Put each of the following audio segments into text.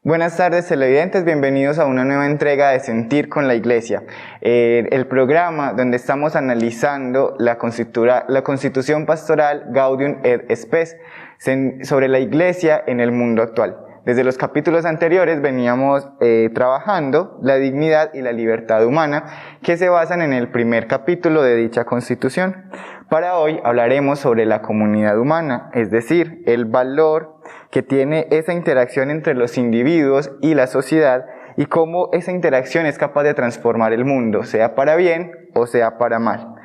Buenas tardes, televidentes, bienvenidos a una nueva entrega de Sentir con la Iglesia, el programa donde estamos analizando la Constitución Pastoral Gaudium et Spes sobre la Iglesia en el mundo actual. Desde los capítulos anteriores veníamos trabajando la dignidad y la libertad humana que se basan en el primer capítulo de dicha Constitución. Para hoy hablaremos sobre la comunidad humana, es decir, el valor que tiene esa interacción entre los individuos y la sociedad y cómo esa interacción es capaz de transformar el mundo, sea para bien o sea para mal.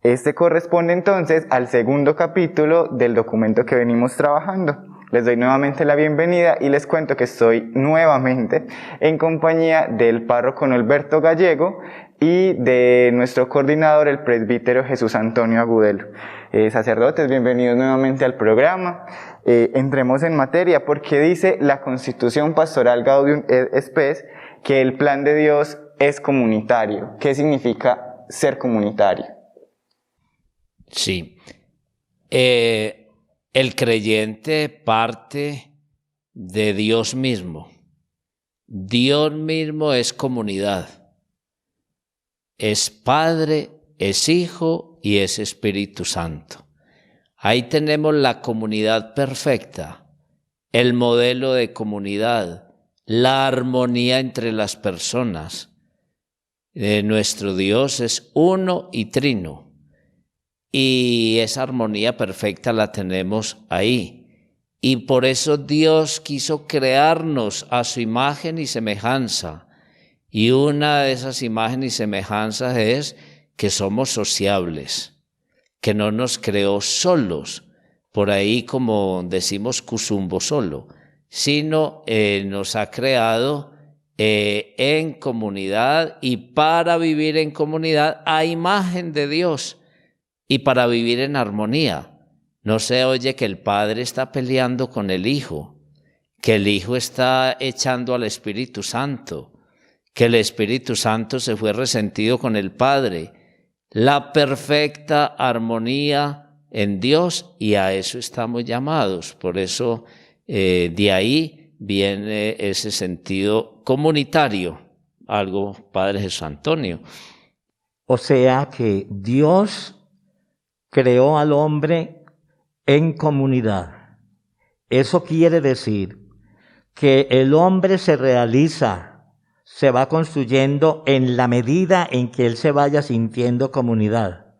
Este corresponde entonces al segundo capítulo del documento que venimos trabajando. Les doy nuevamente la bienvenida y les cuento que estoy nuevamente en compañía del párroco Alberto Gallego y de nuestro coordinador, el presbítero Jesús Antonio Agudelo. Sacerdotes, bienvenidos nuevamente al programa. Entremos en materia porque dice la Constitución Pastoral Gaudium et Spes que el plan de Dios es comunitario. ¿Qué significa ser comunitario? Sí. El creyente parte de Dios mismo. Dios mismo es comunidad. Es Padre, es Hijo y es Espíritu Santo. Ahí tenemos la comunidad perfecta, el modelo de comunidad, la armonía entre las personas. Nuestro Dios es uno y trino. Y esa armonía perfecta la tenemos ahí. Y por eso Dios quiso crearnos a su imagen y semejanza. Y una de esas imágenes y semejanzas es que somos sociables, que no nos creó solos, por ahí como decimos cusumbo solo, sino nos ha creado en comunidad y para vivir en comunidad a imagen de Dios. Y para vivir en armonía. No se oye que el Padre está peleando con el Hijo, que el Hijo está echando al Espíritu Santo, que el Espíritu Santo se fue resentido con el Padre. La perfecta armonía en Dios, y a eso estamos llamados. Por eso de ahí viene ese sentido comunitario, algo Padre Jesús Antonio. O sea que Dios creó al hombre en comunidad. Eso quiere decir que el hombre se realiza, se va construyendo en la medida en que él se vaya sintiendo comunidad.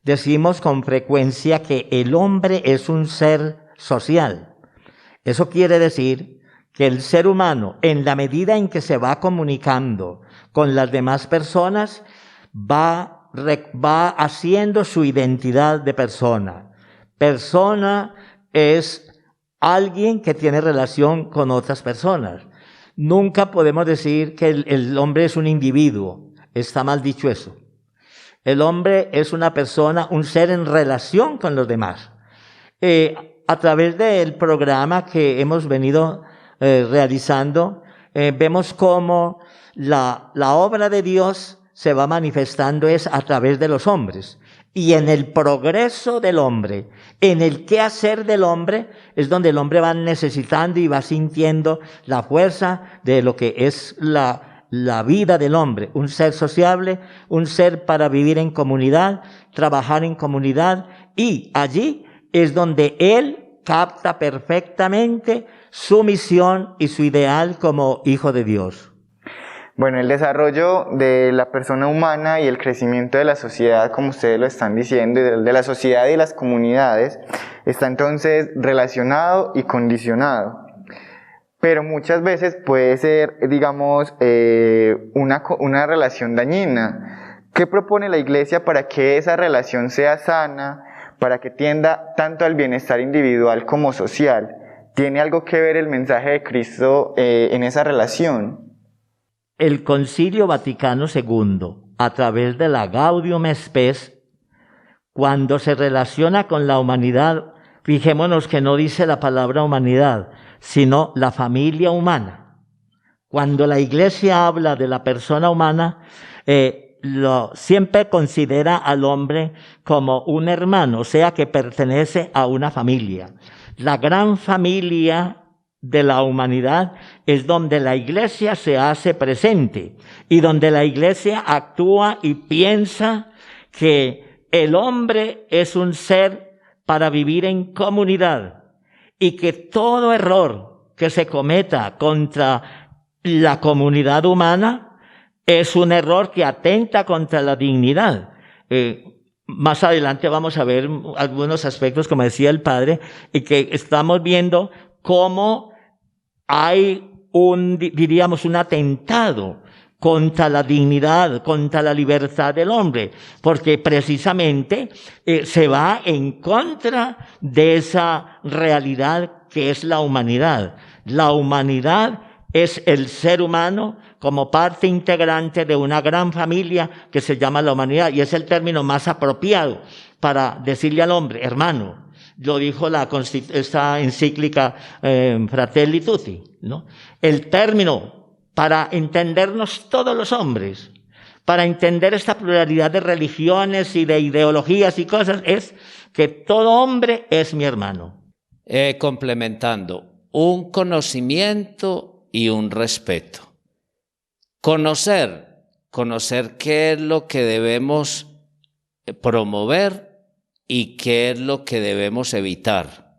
Decimos con frecuencia que el hombre es un ser social. Eso quiere decir que el ser humano, en la medida en que se va comunicando con las demás personas, va haciendo su identidad de persona. Persona es alguien que tiene relación con otras personas. Nunca podemos decir que el hombre es un individuo. Está mal dicho eso. El hombre es una persona, un ser en relación con los demás. A través del programa que hemos venido realizando, vemos cómo la obra de Dios se va manifestando es a través de los hombres. Y en el progreso del hombre, en el quehacer del hombre, es donde el hombre va necesitando y va sintiendo la fuerza de lo que es la vida del hombre. Un ser sociable, un ser para vivir en comunidad, trabajar en comunidad. Y allí es donde él capta perfectamente su misión y su ideal como hijo de Dios. Bueno, el desarrollo de la persona humana y el crecimiento de la sociedad, como ustedes lo están diciendo, y de la sociedad y las comunidades, está entonces relacionado y condicionado. Pero muchas veces puede ser, digamos, una relación dañina. ¿Qué propone la Iglesia para que esa relación sea sana, para que tienda tanto al bienestar individual como social? ¿Tiene algo que ver el mensaje de Cristo en esa relación? El Concilio Vaticano II, a través de la Gaudium et Spes, cuando se relaciona con la humanidad, fijémonos que no dice la palabra humanidad, sino la familia humana. Cuando la Iglesia habla de la persona humana, siempre considera al hombre como un hermano, o sea que pertenece a una familia. La gran familia de la humanidad es donde la Iglesia se hace presente y donde la Iglesia actúa y piensa que el hombre es un ser para vivir en comunidad y que todo error que se cometa contra la comunidad humana es un error que atenta contra la dignidad. Más adelante vamos a ver algunos aspectos, como decía el padre, y que estamos viendo cómo hay diríamos, un atentado contra la dignidad, contra la libertad del hombre, porque precisamente se va en contra de esa realidad que es la humanidad. La humanidad es el ser humano como parte integrante de una gran familia que se llama la humanidad, y es el término más apropiado para decirle al hombre, hermano. Lo dijo esta encíclica Fratelli Tutti, ¿no? El término para entendernos todos los hombres, para entender esta pluralidad de religiones y de ideologías y cosas, es que todo hombre es mi hermano. Complementando, un conocimiento y un respeto. Conocer qué es lo que debemos promover y qué es lo que debemos evitar.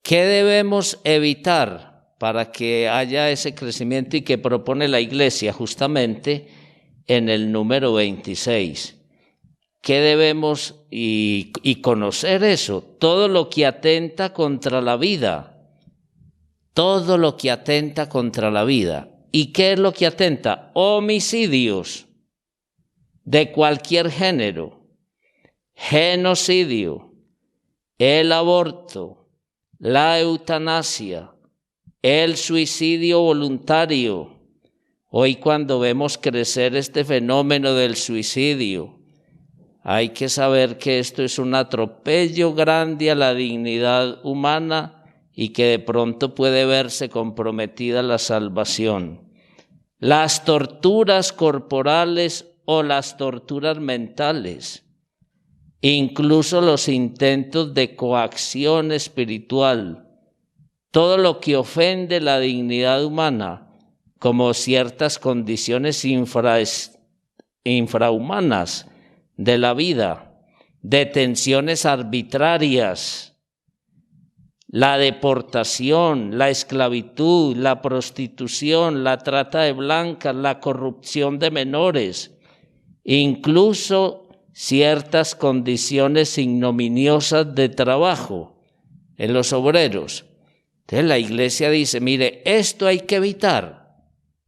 ¿Qué debemos evitar para que haya ese crecimiento y que propone la Iglesia justamente en el número 26? ¿Qué debemos y conocer eso? Todo lo que atenta contra la vida. Todo lo que atenta contra la vida. ¿Y qué es lo que atenta? Homicidios de cualquier género. Genocidio, el aborto, la eutanasia, el suicidio voluntario. Hoy cuando vemos crecer este fenómeno del suicidio, hay que saber que esto es un atropello grande a la dignidad humana y que de pronto puede verse comprometida la salvación. Las torturas corporales o las torturas mentales. Incluso los intentos de coacción espiritual, todo lo que ofende la dignidad humana, como ciertas condiciones infrahumanas de la vida, detenciones arbitrarias, la deportación, la esclavitud, la prostitución, la trata de blancas, la corrupción de menores, incluso ciertas condiciones ignominiosas de trabajo en los obreros. Entonces la Iglesia dice, mire, esto hay que evitar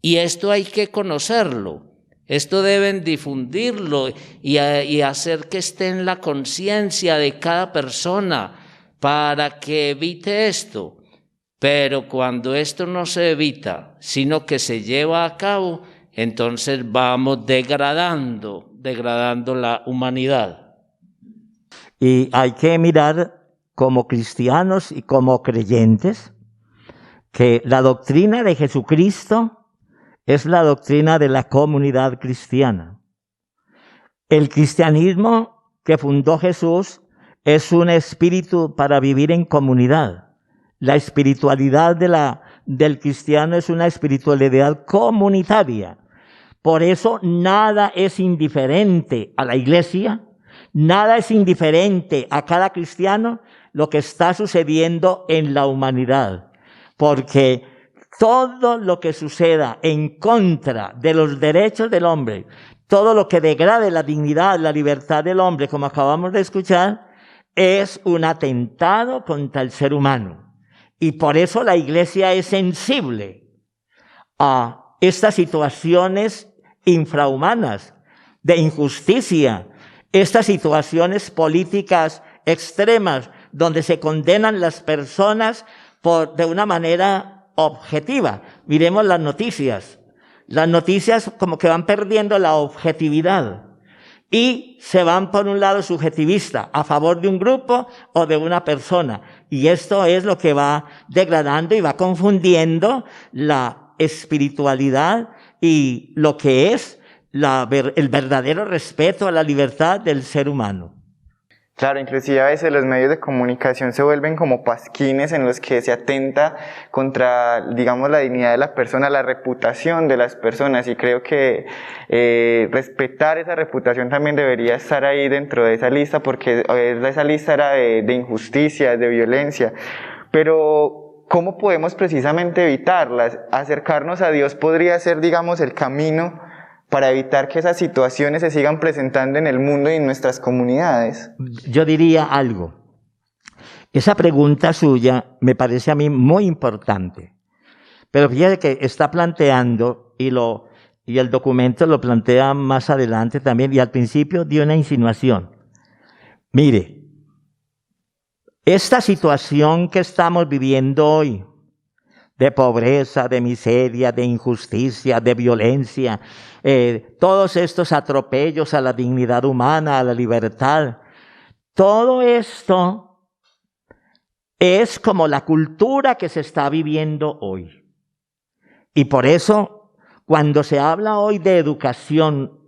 y esto hay que conocerlo, esto deben difundirlo y hacer que esté en la conciencia de cada persona para que evite esto. Pero cuando esto no se evita, sino que se lleva a cabo, entonces vamos degradando la humanidad. Y hay que mirar como cristianos y como creyentes que la doctrina de Jesucristo es la doctrina de la comunidad cristiana. El cristianismo que fundó Jesús es un espíritu para vivir en comunidad. La espiritualidad del cristiano es una espiritualidad comunitaria. Por eso nada es indiferente a la Iglesia, nada es indiferente a cada cristiano lo que está sucediendo en la humanidad. Porque todo lo que suceda en contra de los derechos del hombre, todo lo que degrade la dignidad, la libertad del hombre, como acabamos de escuchar, es un atentado contra el ser humano. Y por eso la Iglesia es sensible a estas situaciones infrahumanas, de injusticia, estas situaciones políticas extremas donde se condenan las personas de una manera objetiva. Miremos las noticias como que van perdiendo la objetividad y se van por un lado subjetivista, a favor de un grupo o de una persona, y esto es lo que va degradando y va confundiendo la espiritualidad y lo que es el verdadero respeto a la libertad del ser humano. Claro, inclusive a veces los medios de comunicación se vuelven como pasquines en los que se atenta contra, digamos, la dignidad de la persona, la reputación de las personas, y creo que respetar esa reputación también debería estar ahí dentro de esa lista, porque esa lista era de injusticias, de violencia, pero ¿cómo podemos precisamente evitarlas? Acercarnos a Dios podría ser, digamos, el camino para evitar que esas situaciones se sigan presentando en el mundo y en nuestras comunidades. Yo diría algo. Esa pregunta suya me parece a mí muy importante, pero fíjate que está planteando, y el documento lo plantea más adelante también, y al principio dio una insinuación. Mire, esta situación que estamos viviendo hoy, de pobreza, de miseria, de injusticia, de violencia, todos estos atropellos a la dignidad humana, a la libertad, todo esto es como la cultura que se está viviendo hoy. Y por eso, cuando se habla hoy de educación,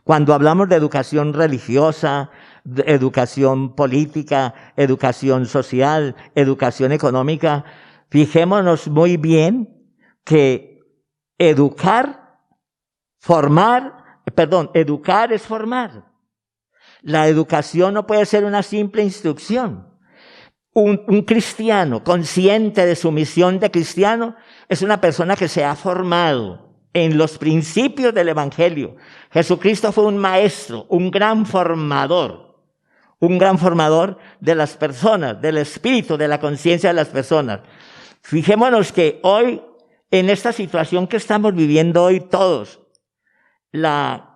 cuando hablamos de educación religiosa, de educación política, educación social, educación económica, fijémonos muy bien que educar es formar. La educación no puede ser una simple instrucción. Un cristiano consciente de su misión de cristiano es una persona que se ha formado en los principios del Evangelio. Jesucristo fue un maestro, un gran formador de las personas, del espíritu, de la conciencia de las personas. Fijémonos que hoy, en esta situación que estamos viviendo hoy todos,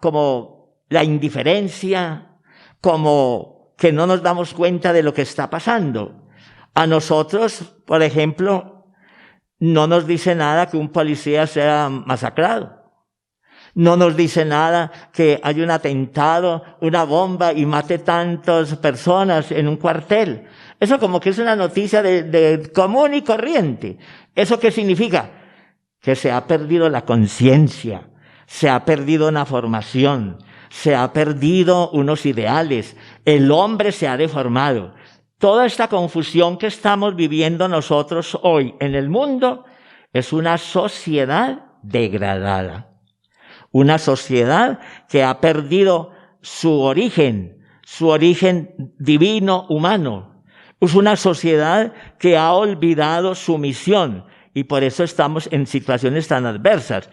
como la indiferencia, como que no nos damos cuenta de lo que está pasando. A nosotros, por ejemplo, no nos dice nada que un policía sea masacrado. No nos dice nada que hay un atentado, una bomba y mate tantas personas en un cuartel. Eso como que es una noticia de común y corriente. ¿Eso qué significa? Que se ha perdido la conciencia, se ha perdido una formación, se ha perdido unos ideales, el hombre se ha deformado. Toda esta confusión que estamos viviendo nosotros hoy en el mundo es una sociedad degradada. Una sociedad que ha perdido su origen divino, humano. Es una sociedad que ha olvidado su misión y por eso estamos en situaciones tan adversas.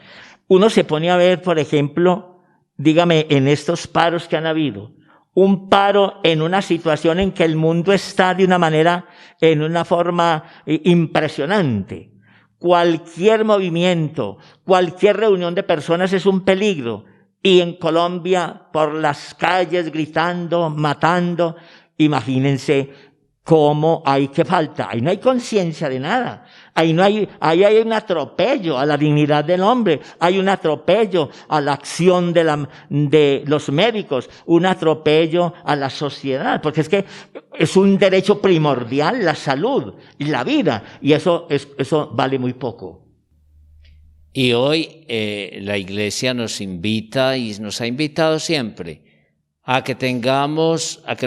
Uno se pone a ver, por ejemplo, dígame, en estos paros que han habido, un paro en una situación en que el mundo está de una manera, en una forma impresionante. Cualquier movimiento, cualquier reunión de personas es un peligro. Y en Colombia, por las calles, gritando, matando, imagínense cómo qué falta. Ahí no hay conciencia de nada. Ahí hay un atropello a la dignidad del hombre. Hay un atropello a la acción de los médicos. Un atropello a la sociedad. Porque es que es un derecho primordial la salud y la vida. Y eso vale muy poco. Y hoy la Iglesia nos invita y nos ha invitado siempre a que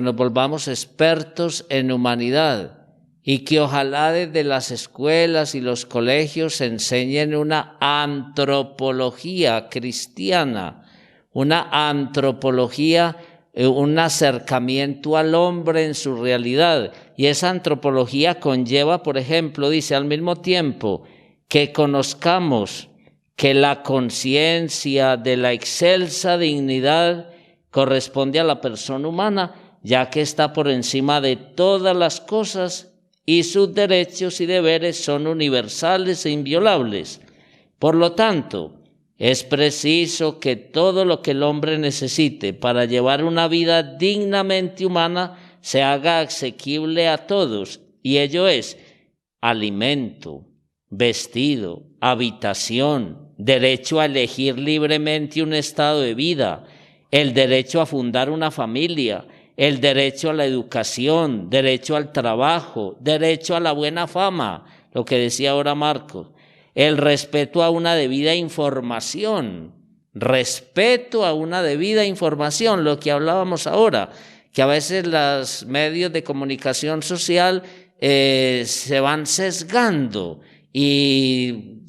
nos volvamos expertos en humanidad y que ojalá desde las escuelas y los colegios se enseñen una antropología cristiana, una antropología, un acercamiento al hombre en su realidad. Y esa antropología conlleva, por ejemplo, dice al mismo tiempo que conozcamos que la conciencia de la excelsa dignidad corresponde a la persona humana, ya que está por encima de todas las cosas y sus derechos y deberes son universales e inviolables. Por lo tanto, es preciso que todo lo que el hombre necesite para llevar una vida dignamente humana se haga asequible a todos, y ello es alimento, vestido, habitación, derecho a elegir libremente un estado de vida, el derecho a fundar una familia, el derecho a la educación, derecho al trabajo, derecho a la buena fama, lo que decía ahora Marcos, el respeto a una debida información, lo que hablábamos ahora, que a veces los medios de comunicación social se van sesgando, y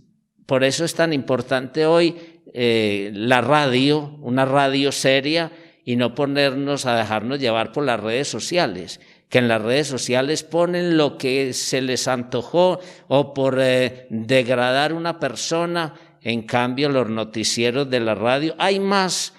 por eso es tan importante hoy la radio, una radio seria, y no ponernos a dejarnos llevar por las redes sociales, que en las redes sociales ponen lo que se les antojó o por degradar una persona. En cambio, los noticieros de la radio hay más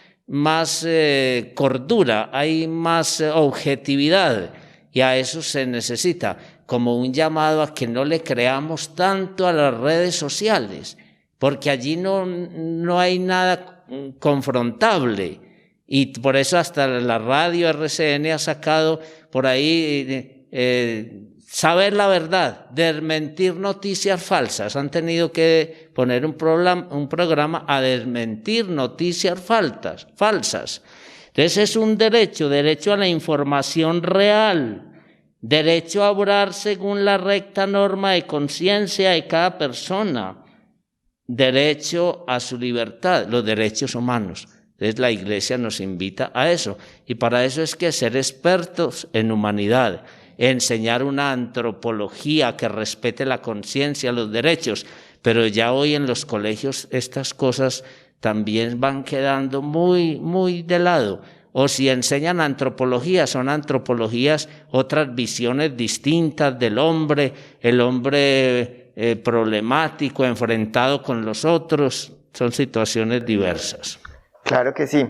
cordura, hay más objetividad, y a eso se necesita, como un llamado a que no le creamos tanto a las redes sociales, porque allí no hay nada confrontable. Y por eso hasta la radio RCN ha sacado por ahí saber la verdad, desmentir noticias falsas. Han tenido que poner un programa a desmentir noticias falsas. Entonces es un derecho a la información real, derecho a obrar según la recta norma de conciencia de cada persona, derecho a su libertad, los derechos humanos. Entonces la Iglesia nos invita a eso, y para eso es que ser expertos en humanidad, enseñar una antropología que respete la conciencia, los derechos, pero ya hoy en los colegios estas cosas también van quedando muy de lado. O si enseñan antropología, son antropologías, otras visiones distintas del hombre, el hombre problemático, enfrentado con los otros, son situaciones diversas. Claro que sí.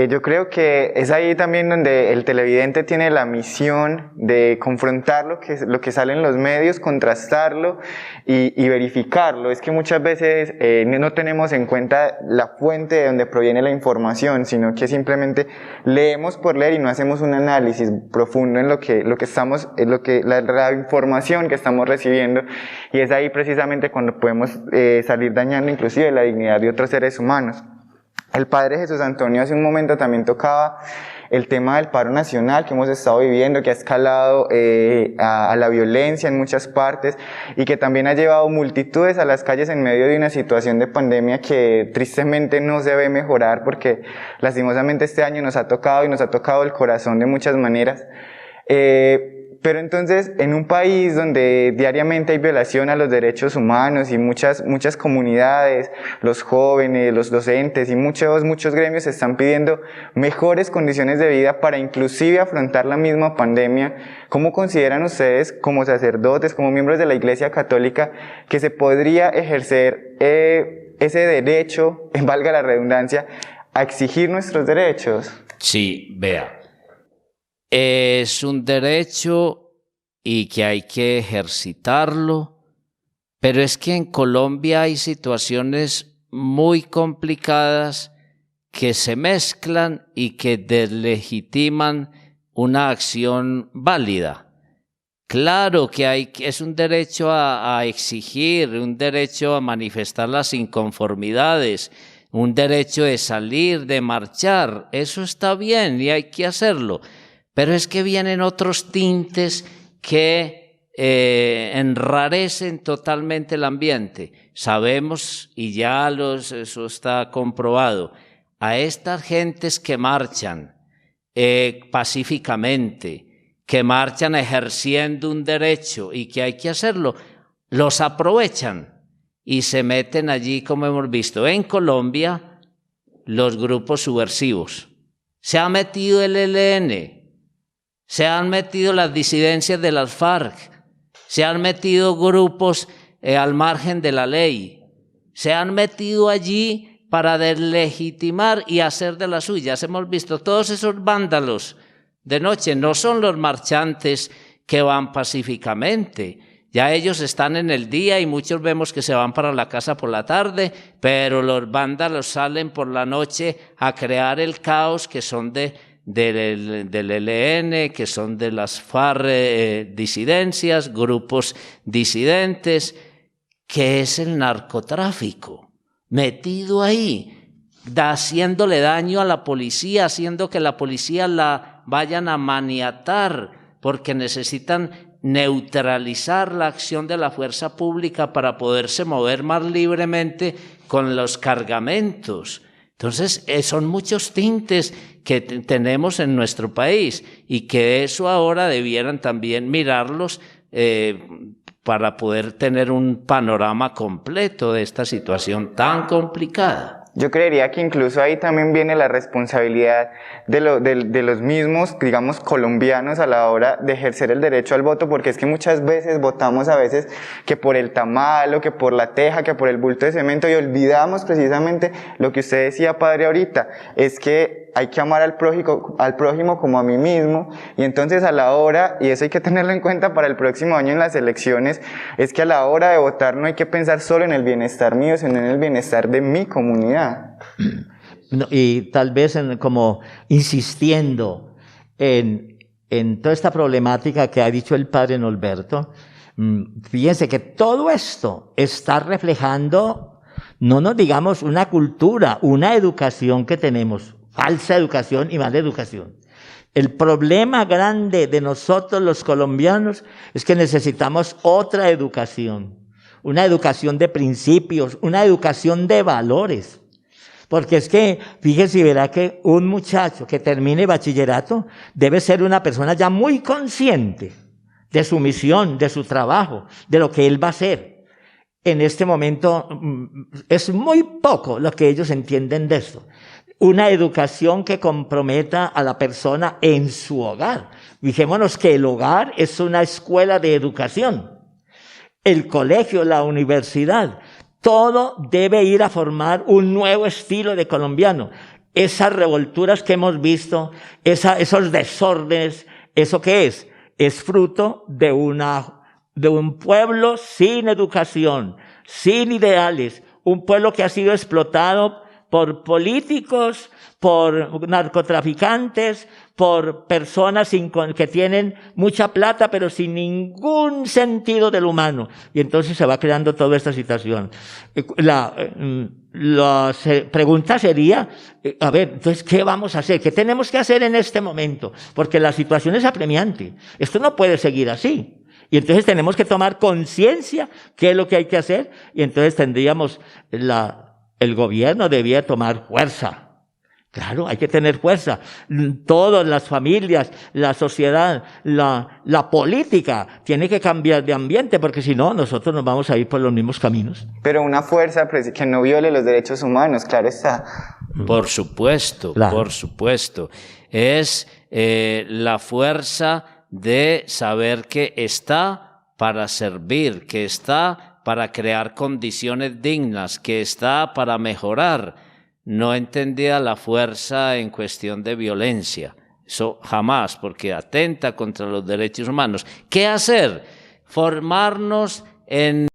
Yo creo que es ahí también donde el televidente tiene la misión de confrontar lo que sale en los medios, contrastarlo y verificarlo. Es que muchas veces no tenemos en cuenta la fuente de donde proviene la información, sino que simplemente leemos por leer y no hacemos un análisis profundo en la información que estamos recibiendo, y es ahí precisamente cuando podemos salir dañando inclusive la dignidad de otros seres humanos. El padre Jesús Antonio hace un momento también tocaba el tema del paro nacional que hemos estado viviendo, que ha escalado a la violencia en muchas partes y que también ha llevado multitudes a las calles en medio de una situación de pandemia que tristemente no se ve mejorar, porque lastimosamente este año nos ha tocado el corazón de muchas maneras. Pero entonces, en un país donde diariamente hay violación a los derechos humanos y muchas comunidades, los jóvenes, los docentes y muchos gremios están pidiendo mejores condiciones de vida para inclusive afrontar la misma pandemia, ¿cómo consideran ustedes como sacerdotes, como miembros de la Iglesia Católica, que se podría ejercer ese derecho, valga la redundancia, a exigir nuestros derechos? Sí, vea. Es un derecho y que hay que ejercitarlo, pero es que en Colombia hay situaciones muy complicadas que se mezclan y que deslegitiman una acción válida. Claro que es un derecho a exigir, un derecho a manifestar las inconformidades, un derecho de salir, de marchar, eso está bien y hay que hacerlo. Pero es que vienen otros tintes que enrarecen totalmente el ambiente. Sabemos, y ya eso está comprobado, a estas gentes que marchan pacíficamente, que marchan ejerciendo un derecho y que hay que hacerlo, los aprovechan y se meten allí, como hemos visto en Colombia, los grupos subversivos. Se ha metido el ELN, se han metido las disidencias de las FARC, se han metido grupos al margen de la ley, se han metido allí para deslegitimar y hacer de las suyas. Hemos visto todos esos vándalos de noche, no son los marchantes que van pacíficamente, ya ellos están en el día y muchos vemos que se van para la casa por la tarde, pero los vándalos salen por la noche a crear el caos, que son del ELN, que son de las FARC disidencias, grupos disidentes, que es el narcotráfico, metido ahí, haciéndole daño a la policía, haciendo que la policía la vayan a maniatar, porque necesitan neutralizar la acción de la fuerza pública para poderse mover más libremente con los cargamentos. Entonces, son muchos tintes que tenemos en nuestro país y que eso ahora debieran también mirarlos para poder tener un panorama completo de esta situación tan complicada. Yo creería que incluso ahí también viene la responsabilidad de los mismos, digamos, colombianos a la hora de ejercer el derecho al voto, porque es que muchas veces votamos a veces que por el tamal o que por la teja, que por el bulto de cemento, y olvidamos precisamente lo que usted decía, padre, ahorita, es que hay que amar al prójimo como a mí mismo, y entonces a la hora, y eso hay que tenerlo en cuenta para el próximo año en las elecciones, es que a la hora de votar no hay que pensar solo en el bienestar mío, sino en el bienestar de mi comunidad. Y tal vez como insistiendo en toda esta problemática que ha dicho el padre Norberto, fíjense que todo esto está reflejando, no nos digamos una cultura, una educación que tenemos, falsa educación y mala educación. El problema grande de nosotros los colombianos es que necesitamos otra educación, una educación de principios, una educación de valores. Porque es que, fíjese y verá que un muchacho que termine bachillerato debe ser una persona ya muy consciente de su misión, de su trabajo, de lo que él va a hacer. En este momento es muy poco lo que ellos entienden de esto. Una educación que comprometa a la persona en su hogar. Fijémonos que el hogar es una escuela de educación. El colegio, la universidad, todo debe ir a formar un nuevo estilo de colombiano. Esas revolturas que hemos visto, esos desórdenes, ¿eso qué es? Es fruto de un pueblo sin educación, sin ideales, un pueblo que ha sido explotado por políticos, por narcotraficantes, por personas que tienen mucha plata pero sin ningún sentido del humano. Y entonces se va creando toda esta situación. La pregunta sería, a ver, entonces, ¿qué vamos a hacer? ¿Qué tenemos que hacer en este momento? Porque la situación es apremiante. Esto no puede seguir así. Y entonces tenemos que tomar conciencia qué es lo que hay que hacer. Y entonces tendríamos el gobierno debía tomar fuerza. Claro, hay que tener fuerza. Todas las familias, la sociedad, la política tiene que cambiar de ambiente, porque si no, nosotros nos vamos a ir por los mismos caminos. Pero una fuerza que no viole los derechos humanos, claro está. Por supuesto, claro. Por supuesto. Es la fuerza de saber que está para servir, que está para crear condiciones dignas, que está para mejorar. No entendía la fuerza en cuestión de violencia. Eso jamás, porque atenta contra los derechos humanos. ¿Qué hacer? Formarnos en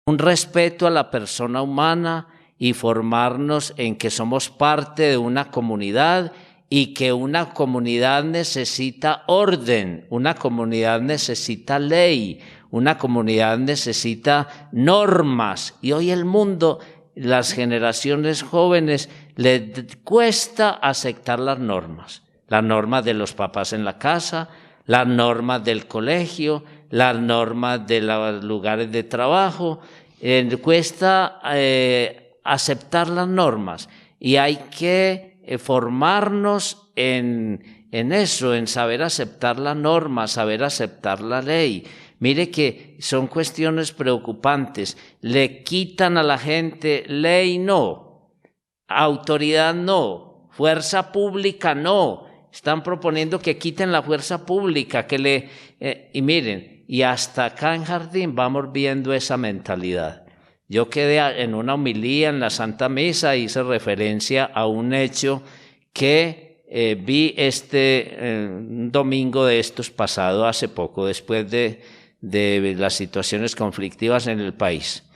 un respeto a la persona humana y formarnos en que somos parte de una comunidad y que una comunidad necesita orden, una comunidad necesita ley, una comunidad necesita normas. Y hoy el mundo, las generaciones jóvenes, les cuesta aceptar las normas de los papás en la casa, las normas del colegio, las normas de los lugares de trabajo, cuesta aceptar las normas y hay que formarnos en eso, en saber aceptar la norma, saber aceptar la ley. Mire que son cuestiones preocupantes. Le quitan a la gente ley, no. Autoridad, no. Fuerza pública, no. Están proponiendo que quiten la fuerza pública, y miren, y hasta acá en Jardín vamos viendo esa mentalidad. Yo quedé en una homilía en la Santa Misa, hice referencia a un hecho que vi un domingo de estos pasado hace poco, después de las situaciones conflictivas en el país.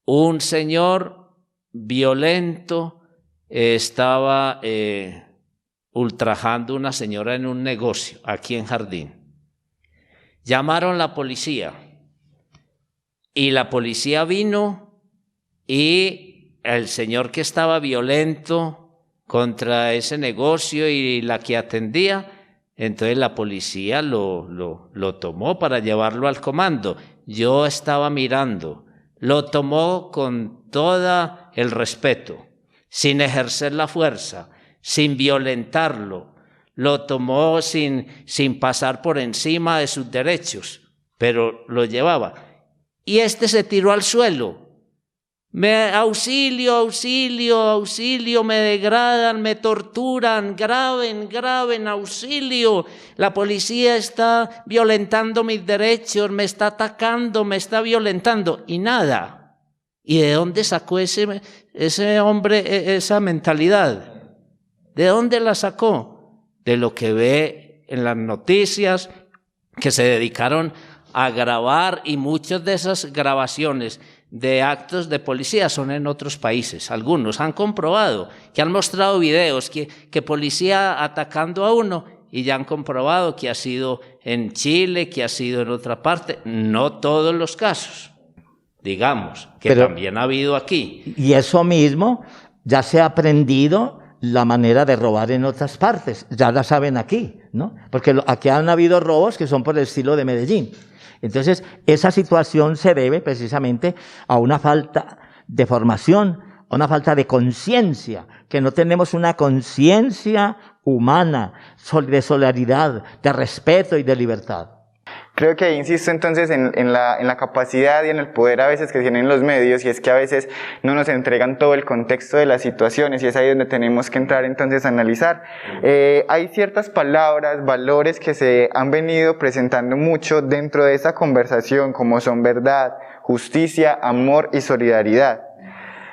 Un señor violento estaba ultrajando a una señora en un negocio aquí en Jardín. Llamaron a la policía y la policía vino y el señor que estaba violento contra ese negocio y la que atendía, entonces la policía lo tomó para llevarlo al comando. Yo estaba mirando, lo tomó con todo el respeto. sin ejercer la fuerza, sin violentarlo. Lo tomó sin pasar por encima de sus derechos, pero lo llevaba. Y este se tiró al suelo. Auxilio, auxilio, auxilio, me degradan, me torturan, graben, auxilio. La policía está violentando mis derechos, me está atacando, me está violentando. Y nada. ¿Y de dónde sacó ese hombre esa mentalidad? ¿De dónde la sacó? De lo que ve en las noticias, que se dedicaron a grabar, y muchas de esas grabaciones de actos de policía son en otros países. Algunos han comprobado, que han mostrado videos que policía atacando a uno, y ya han comprobado que ha sido en Chile, que ha sido en otra parte. No todos los casos, digamos, que pero también ha habido aquí. Y eso mismo ya se ha aprendido la manera de robar en otras partes, ya la saben aquí, ¿no? Porque aquí han habido robos que son por el estilo de Medellín. Entonces, esa situación se debe precisamente a una falta de formación, a una falta de conciencia, que no tenemos una conciencia humana, de solidaridad, de respeto y de libertad. Creo que insisto entonces en la capacidad y en el poder a veces que tienen los medios, y es que a veces no nos entregan todo el contexto de las situaciones, y es ahí donde tenemos que entrar entonces a analizar. Hay ciertas palabras, valores que se han venido presentando mucho dentro de esa conversación, como son verdad, justicia, amor y solidaridad.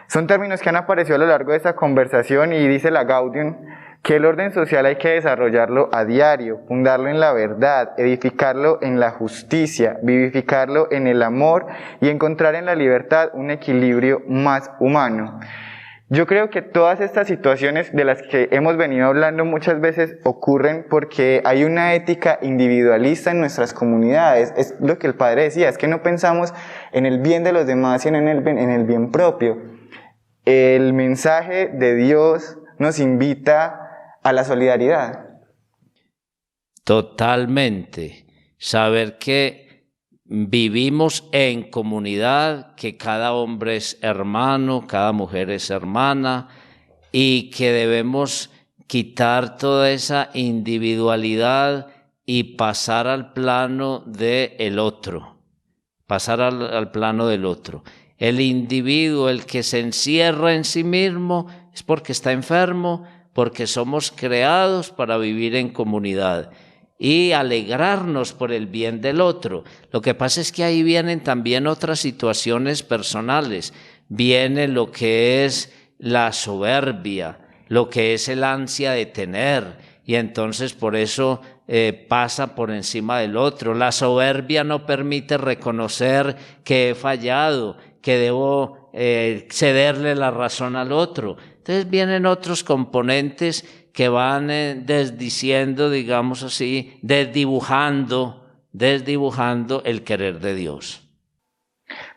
Son términos que han aparecido a lo largo de esta conversación, y dice la Gaudium que el orden social hay que desarrollarlo a diario, fundarlo en la verdad, edificarlo en la justicia, vivificarlo en el amor y encontrar en la libertad un equilibrio más humano. Yo creo que todas estas situaciones de las que hemos venido hablando muchas veces ocurren porque hay una ética individualista en nuestras comunidades. Es lo que el padre decía, es que no pensamos en el bien de los demás, sino en el bien propio. El mensaje de Dios nos invita a la solidaridad. Totalmente. Saber que vivimos en comunidad, que cada hombre es hermano, cada mujer es hermana, y que debemos quitar toda esa individualidad y pasar al plano del otro. Pasar al plano del otro. El individuo, el que se encierra en sí mismo, es porque está enfermo, porque somos creados para vivir en comunidad y alegrarnos por el bien del otro. Lo que pasa es que ahí vienen también otras situaciones personales. Viene lo que es la soberbia, lo que es el ansia de tener, y entonces por eso pasa por encima del otro. La soberbia no permite reconocer que he fallado, que debo cederle la razón al otro. Entonces vienen otros componentes que van desdiciendo, digamos así, desdibujando el querer de Dios.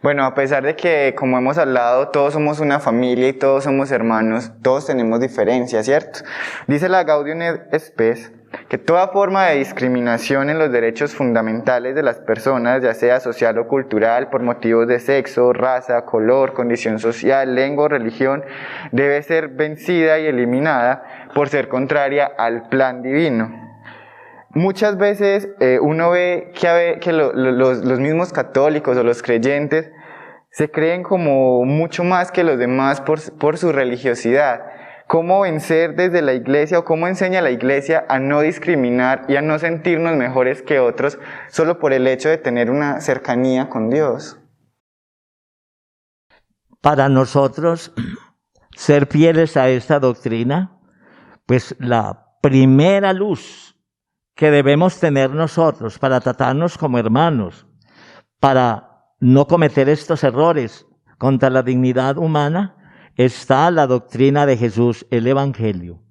Bueno, a pesar de que, como hemos hablado, todos somos una familia y todos somos hermanos, todos tenemos diferencias, ¿cierto? Dice la Gaudium et Spes que toda forma de discriminación en los derechos fundamentales de las personas, ya sea social o cultural, por motivos de sexo, raza, color, condición social, lengua o religión, debe ser vencida y eliminada por ser contraria al plan divino. Muchas veces uno ve que los mismos católicos o los creyentes se creen como mucho más que los demás por su religiosidad. ¿Cómo vencer desde la iglesia, o cómo enseña la iglesia a no discriminar y a no sentirnos mejores que otros solo por el hecho de tener una cercanía con Dios? Para nosotros, ser fieles a esta doctrina, pues la primera luz que debemos tener nosotros para tratarnos como hermanos, para no cometer estos errores contra la dignidad humana, está la doctrina de Jesús, el Evangelio.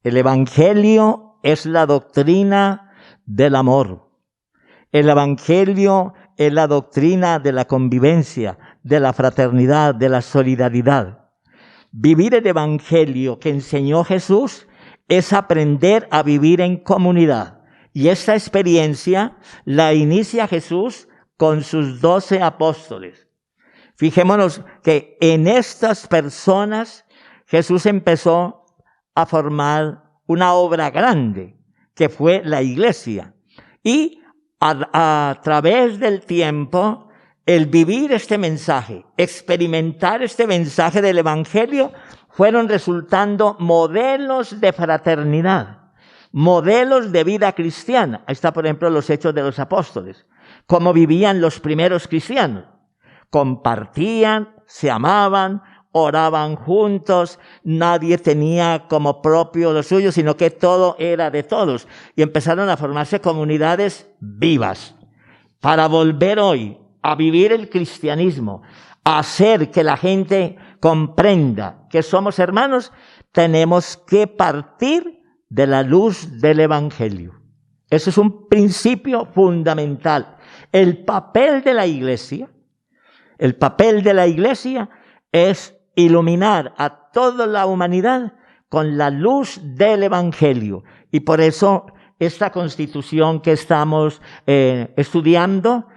El Evangelio es la doctrina del amor. El Evangelio es la doctrina de la convivencia, de la fraternidad, de la solidaridad. Vivir el Evangelio que enseñó Jesús es aprender a vivir en comunidad. Y esta experiencia la inicia Jesús con sus 12 apóstoles. Fijémonos que en estas personas Jesús empezó a formar una obra grande, que fue la iglesia. Y a través del tiempo, el vivir este mensaje, experimentar este mensaje del Evangelio, fueron resultando modelos de fraternidad, modelos de vida cristiana. Ahí está, por ejemplo, los Hechos de los Apóstoles. Cómo vivían los primeros cristianos. Compartían, se amaban, oraban juntos, nadie tenía como propio lo suyo, sino que todo era de todos. Y empezaron a formarse comunidades vivas. Para volver hoy a vivir el cristianismo, a hacer que la gente comprenda que somos hermanos, tenemos que partir de la luz del Evangelio. Eso es un principio fundamental. El papel de la iglesia es iluminar a toda la humanidad con la luz del Evangelio. Y por eso esta Constitución que estamos estudiando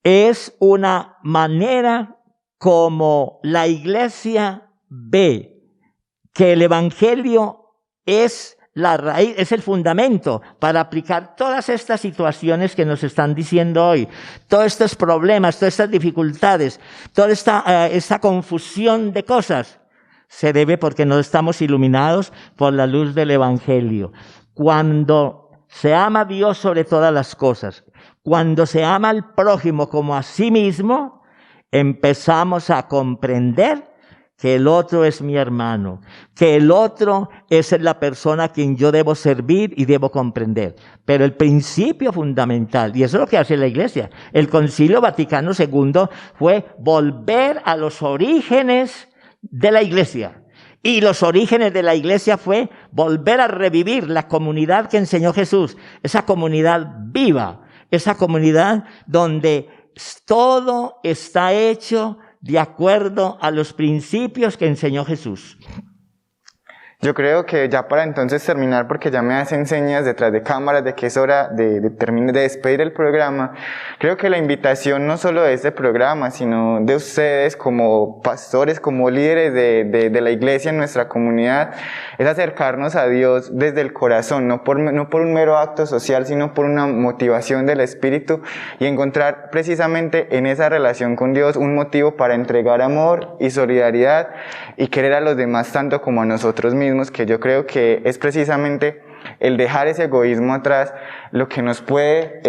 es una manera como la iglesia ve que el Evangelio es la raíz, es el fundamento para aplicar todas estas situaciones que nos están diciendo hoy, todos estos problemas, todas estas dificultades, toda esta confusión de cosas, se debe porque no estamos iluminados por la luz del Evangelio. Cuando se ama a Dios sobre todas las cosas, cuando se ama al prójimo como a sí mismo, empezamos a comprender que el otro es mi hermano, que el otro es la persona a quien yo debo servir y debo comprender. Pero el principio fundamental, y eso es lo que hace la Iglesia, el Concilio Vaticano II fue volver a los orígenes de la Iglesia. Y los orígenes de la Iglesia fue volver a revivir la comunidad que enseñó Jesús, esa comunidad viva, esa comunidad donde todo está hecho de acuerdo a los principios que enseñó Jesús. Yo creo que ya para entonces terminar, porque ya me hacen señas detrás de cámaras de que es hora de despedir el programa, creo que la invitación no solo de este programa, sino de ustedes como pastores, como líderes de la iglesia en nuestra comunidad, es acercarnos a Dios desde el corazón, no por un mero acto social, sino por una motivación del Espíritu, y encontrar precisamente en esa relación con Dios un motivo para entregar amor y solidaridad y querer a los demás tanto como a nosotros mismos, que yo creo que es precisamente el dejar ese egoísmo atrás lo que nos puede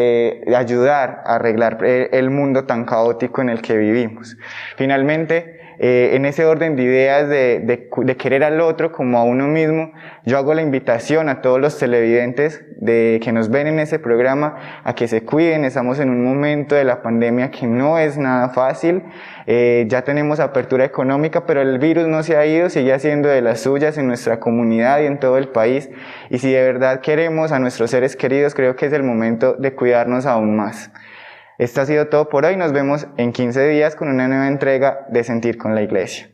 ayudar a arreglar el mundo tan caótico en el que vivimos. Finalmente, en ese orden de ideas de querer al otro como a uno mismo, yo hago la invitación a todos los televidentes que nos ven en ese programa a que se cuiden. Estamos en un momento de la pandemia que no es nada fácil. Ya tenemos apertura económica, pero el virus no se ha ido, sigue haciendo de las suyas en nuestra comunidad y en todo el país. Y si de verdad queremos a nuestros seres queridos, creo que es el momento de cuidarnos aún más. Esto ha sido todo por hoy. Nos vemos en 15 días con una nueva entrega de Sentir con la Iglesia.